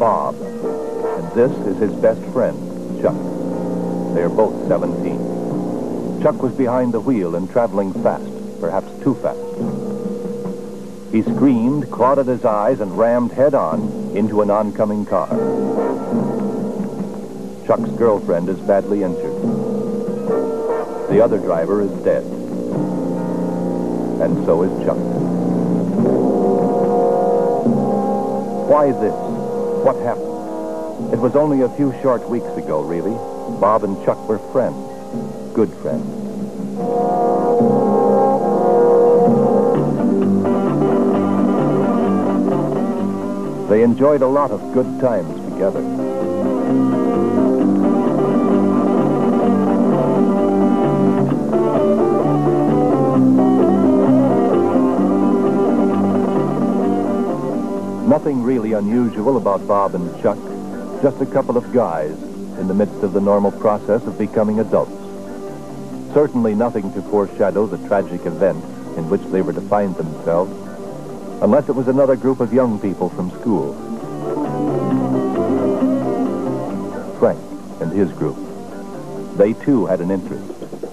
Bob, and this is his best friend, Chuck. They are both 17. Chuck was behind the wheel and traveling fast, perhaps too fast. He screamed, clawed at his eyes, and rammed head-on into an oncoming car. Chuck's girlfriend is badly injured. The other driver is dead. And so is Chuck. Why this? What happened? It was only a few short weeks ago, really. Bob and Chuck were friends. Good friends. They enjoyed a lot of good times together. Nothing really unusual about Bob and Chuck, just a couple of guys in the midst of the normal process of becoming adults. Certainly nothing to foreshadow the tragic event in which they were to find themselves, unless it was another group of young people from school. Frank and his group. They too had an interest.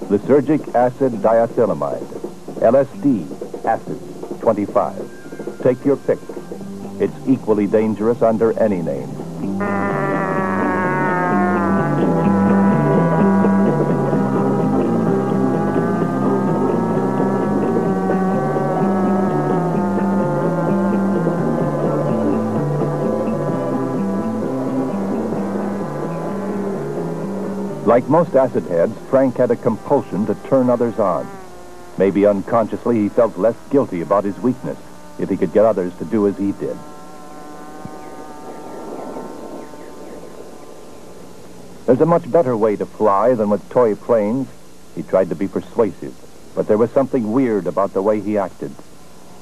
Lysergic acid diethylamide, LSD, acid, 25. Take your pick. It's equally dangerous under any name. Like most acid heads, Frank had a compulsion to turn others on. Maybe unconsciously he felt less guilty about his weakness if he could get others to do as he did. There's a much better way to fly than with toy planes. He tried to be persuasive, but there was something weird about the way he acted.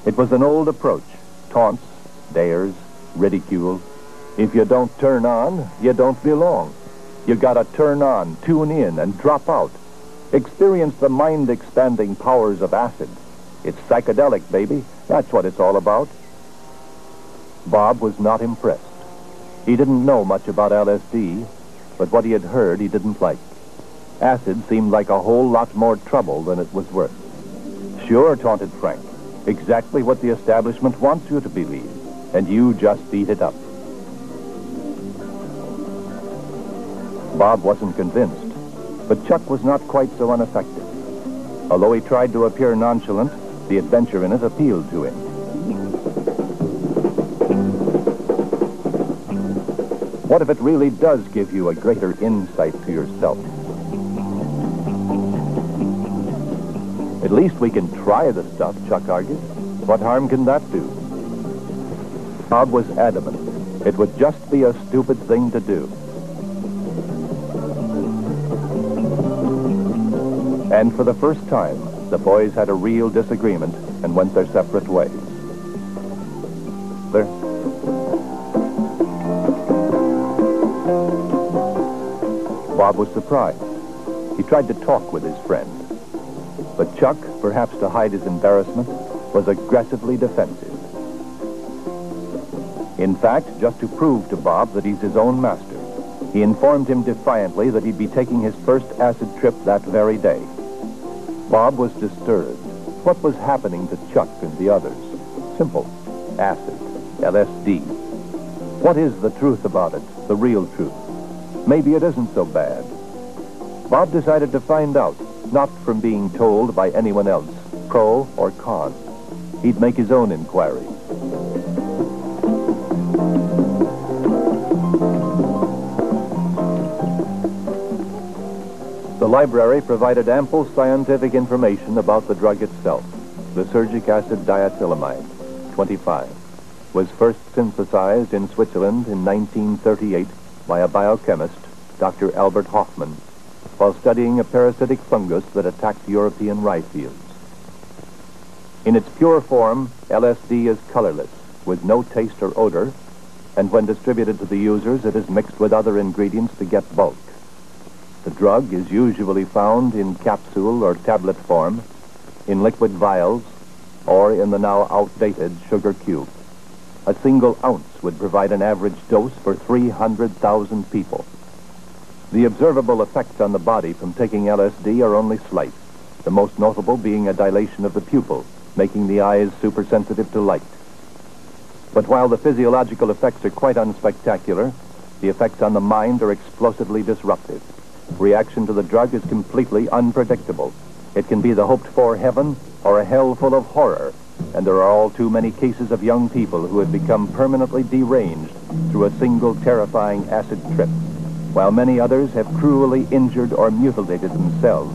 It was an old approach. Taunts, dares, ridicule. If you don't turn on, you don't belong. You gotta turn on, tune in, and drop out. Experience the mind-expanding powers of acid. It's psychedelic, baby. That's what it's all about. Bob was not impressed. He didn't know much about LSD, but what he had heard he didn't like. Acid seemed like a whole lot more trouble than it was worth. Sure, taunted Frank. Exactly what the establishment wants you to believe, and you just eat it up. Bob wasn't convinced, but Chuck was not quite so unaffected. Although he tried to appear nonchalant, the adventure in it appealed to him. What if it really does give you a greater insight to yourself? At least we can try the stuff, Chuck argued. What harm can that do? Bob was adamant. It would just be a stupid thing to do. And for the first time, the boys had a real disagreement and went their separate ways. Bob was surprised. He tried to talk with his friend. But Chuck, perhaps to hide his embarrassment, was aggressively defensive. In fact, just to prove to Bob that he's his own master, he informed him defiantly that he'd be taking his first acid trip that very day. Bob was disturbed. What was happening to Chuck and the others? Simple. Acid. LSD. What is the truth about it? The real truth? Maybe it isn't so bad. Bob decided to find out, not from being told by anyone else, pro or con. He'd make his own inquiry. The library provided ample scientific information about the drug itself. Lysergic acid diethylamide, 25, was first synthesized in Switzerland in 1938 by a biochemist, Dr. Albert Hoffman, while studying a parasitic fungus that attacked European rye fields. In its pure form, LSD is colorless, with no taste or odor, and when distributed to the users, it is mixed with other ingredients to get bulk. The drug is usually found in capsule or tablet form, in liquid vials, or in the now outdated sugar cube. A single ounce would provide an average dose for 300,000 people. The observable effects on the body from taking LSD are only slight, the most notable being a dilation of the pupil, making the eyes supersensitive to light. But while the physiological effects are quite unspectacular, the effects on the mind are explosively disruptive. Reaction to the drug is completely unpredictable. It can be the hoped-for heaven or a hell full of horror, and there are all too many cases of young people who have become permanently deranged through a single terrifying acid trip, while many others have cruelly injured or mutilated themselves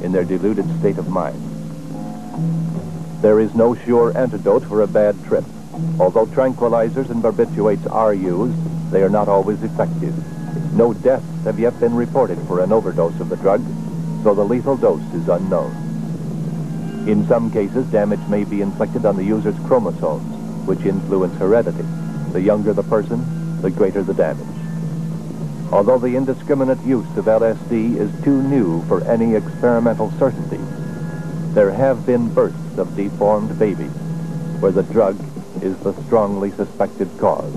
in their deluded state of mind. There is no sure antidote for a bad trip. Although tranquilizers and barbiturates are used, they are not always effective. No deaths have yet been reported for an overdose of the drug, so the lethal dose is unknown. In some cases, damage may be inflicted on the user's chromosomes, which influence heredity. The younger the person, the greater the damage. Although the indiscriminate use of LSD is too new for any experimental certainty, there have been births of deformed babies where the drug is the strongly suspected cause.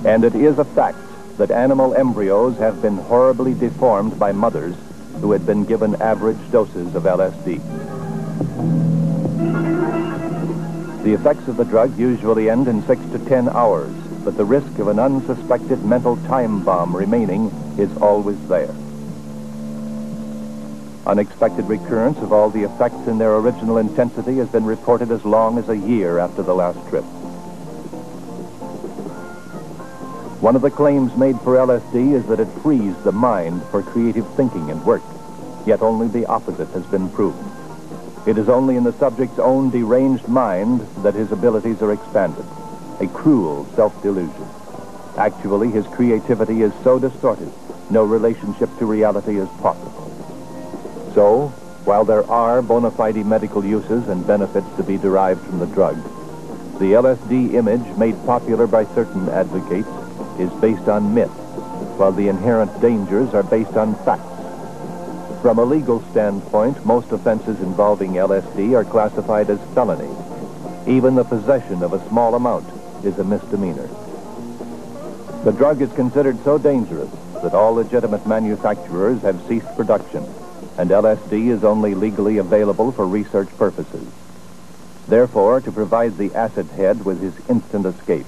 And it is a fact that animal embryos have been horribly deformed by mothers who had been given average doses of LSD. The effects of the drug usually end in 6 to 10 hours, but the risk of an unsuspected mental time bomb remaining is always there. Unexpected recurrence of all the effects in their original intensity has been reported as long as a year after the last trip. One of the claims made for LSD is that it frees the mind for creative thinking and work, yet only the opposite has been proven. It is only in the subject's own deranged mind that his abilities are expanded, a cruel self-delusion. Actually, his creativity is so distorted, no relationship to reality is possible. So, while there are bona fide medical uses and benefits to be derived from the drug, the LSD image made popular by certain advocates is based on myth, while the inherent dangers are based on facts. From a legal standpoint, most offenses involving LSD are classified as felonies. Even the possession of a small amount is a misdemeanor. The drug is considered so dangerous that all legitimate manufacturers have ceased production, and LSD is only legally available for research purposes. Therefore, to provide the acid head with his instant escape,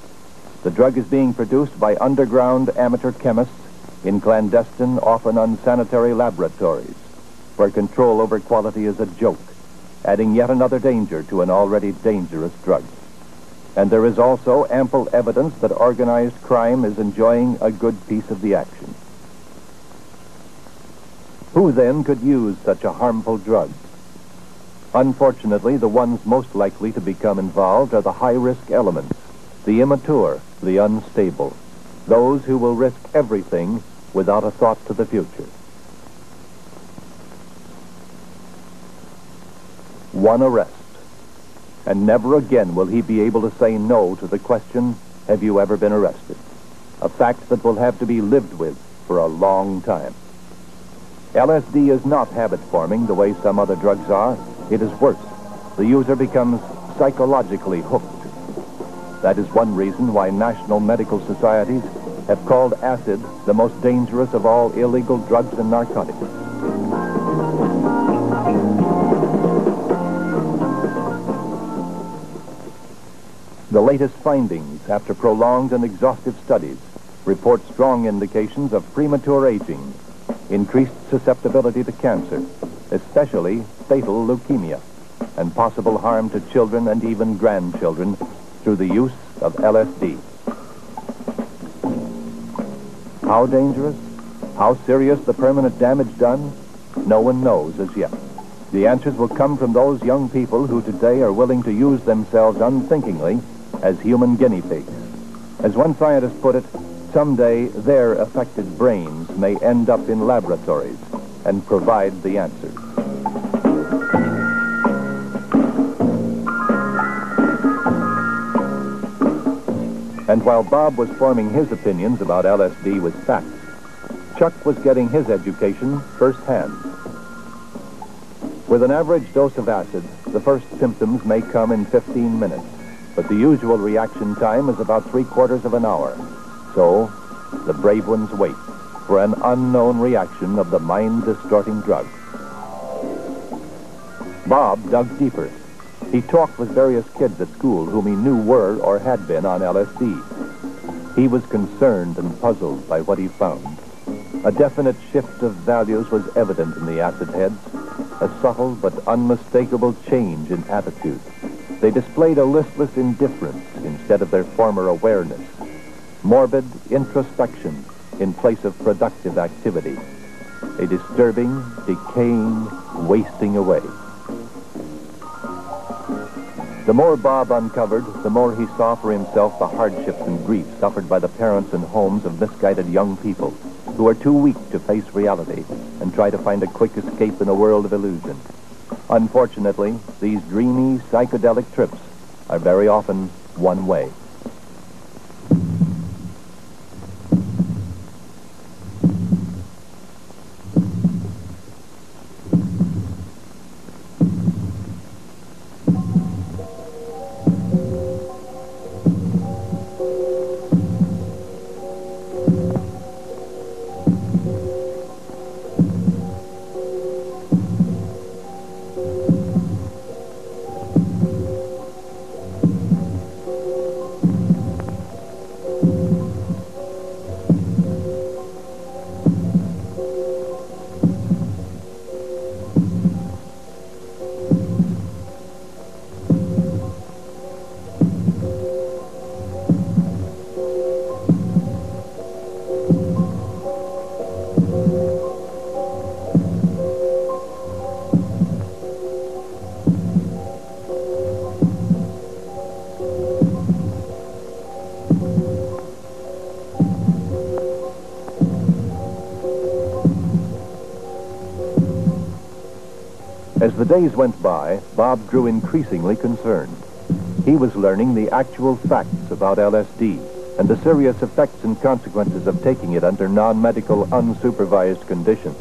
the drug is being produced by underground amateur chemists in clandestine, often unsanitary laboratories, where control over quality is a joke, adding yet another danger to an already dangerous drug. And there is also ample evidence that organized crime is enjoying a good piece of the action. Who then could use such a harmful drug? Unfortunately, the ones most likely to become involved are the high-risk elements, the immature, the unstable, those who will risk everything without a thought to the future. One arrest, and never again will he be able to say no to the question, have you ever been arrested? A fact that will have to be lived with for a long time. LSD is not habit-forming the way some other drugs are. It is worse. The user becomes psychologically hooked. That is one reason why national medical societies have called acid the most dangerous of all illegal drugs and narcotics. The latest findings, after prolonged and exhaustive studies, report strong indications of premature aging, increased susceptibility to cancer, especially fatal leukemia, and possible harm to children and even grandchildren through the use of LSD. How dangerous? How serious the permanent damage done? No one knows as yet. The answers will come from those young people who today are willing to use themselves unthinkingly as human guinea pigs. As one scientist put it, someday their affected brains may end up in laboratories and provide the answers. And while Bob was forming his opinions about LSD with facts, Chuck was getting his education firsthand. With an average dose of acid, the first symptoms may come in 15 minutes, but the usual reaction time is about 3/4 of an hour. So, the brave ones wait for an unknown reaction of the mind-distorting drug. Bob dug deeper. He talked with various kids at school whom he knew were or had been on LSD. He was concerned and puzzled by what he found. A definite shift of values was evident in the acid heads, a subtle but unmistakable change in attitude. They displayed a listless indifference instead of their former awareness, morbid introspection in place of productive activity, a disturbing, decaying, wasting away. The more Bob uncovered, the more he saw for himself the hardships and grief suffered by the parents and homes of misguided young people who are too weak to face reality and try to find a quick escape in a world of illusion. Unfortunately, these dreamy, psychedelic trips are very often one way. As the days went by, Bob grew increasingly concerned. He was learning the actual facts about LSD and the serious effects and consequences of taking it under non-medical, unsupervised conditions.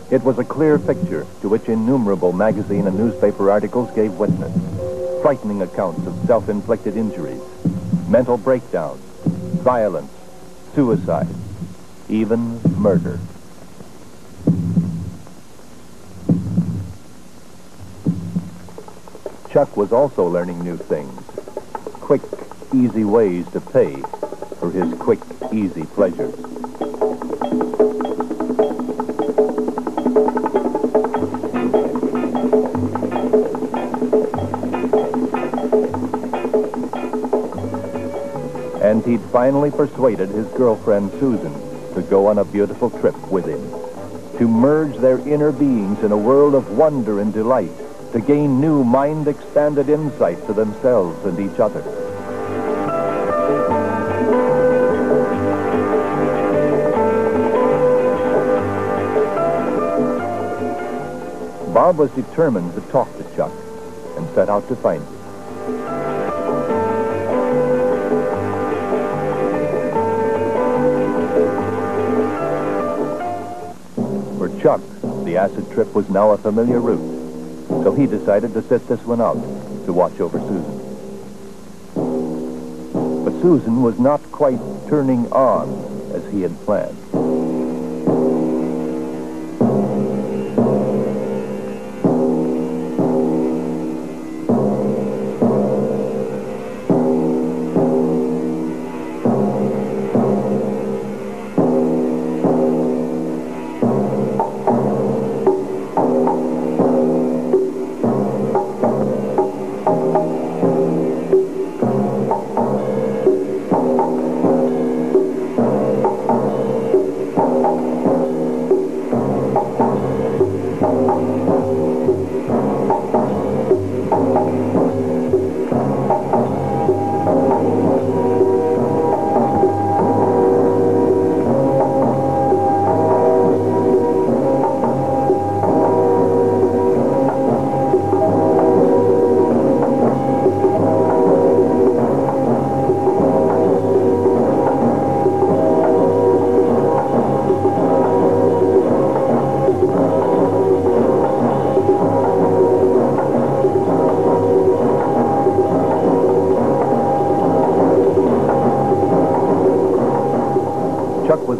It was a clear picture to which innumerable magazine and newspaper articles gave witness. Frightening accounts of self-inflicted injuries, mental breakdowns, violence, suicide, even murder. Chuck was also learning new things. Quick, easy ways to pay for his quick, easy pleasures. And he'd finally persuaded his girlfriend, Susan, to go on a beautiful trip with him, to merge their inner beings in a world of wonder and delight, to gain new mind-expanded insight to themselves and each other. Bob was determined to talk to Chuck and set out to find him. For Chuck, the acid trip was now a familiar route, so he decided to sit this one out to watch over Susan. But Susan was not quite turning on as he had planned.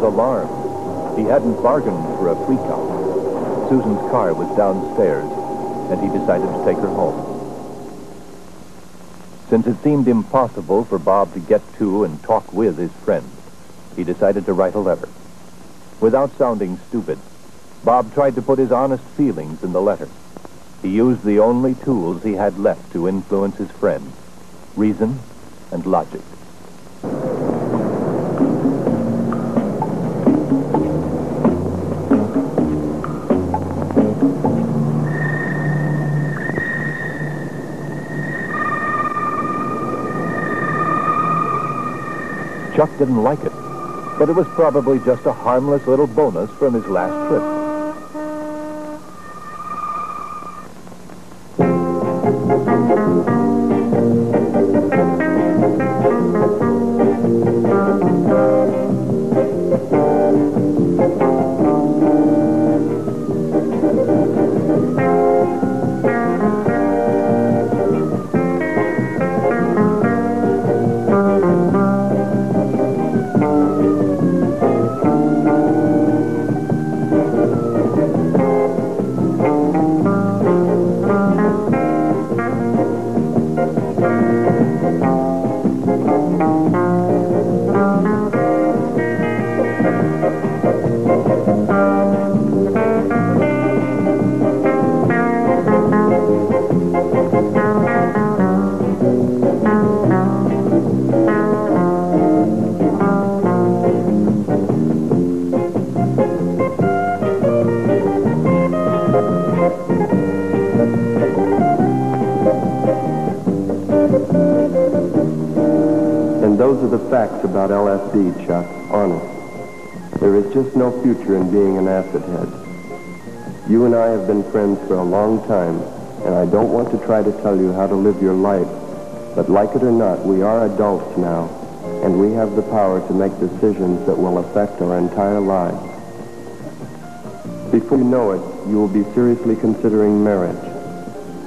alarmed. He hadn't bargained for a freak-out. Susan's car was downstairs, and he decided to take her home. Since it seemed impossible for Bob to get to and talk with his friend, he decided to write a letter. Without sounding stupid, Bob tried to put his honest feelings in the letter. He used the only tools he had left to influence his friend: reason and logic. Chuck didn't like it, but it was probably just a harmless little bonus from his last trip. And those are the facts about LSD, Chuck. Honest. There is just no future in being an acid head. You and I have been friends for a long time, and I don't want to try to tell you how to live your life, but like it or not, we are adults now, and we have the power to make decisions that will affect our entire lives. Before you know it, you will be seriously considering marriage.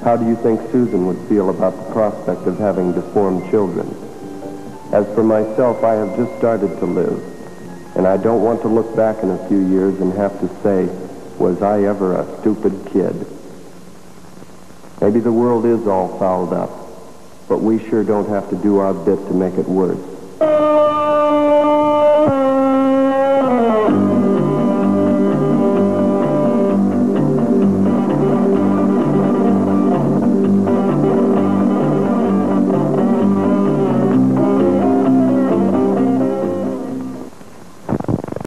How do you think Susan would feel about the prospect of having deformed children? As for myself, I have just started to live, and I don't want to look back in a few years and have to say, was I ever a stupid kid? Maybe the world is all fouled up, but we sure don't have to do our bit to make it worse.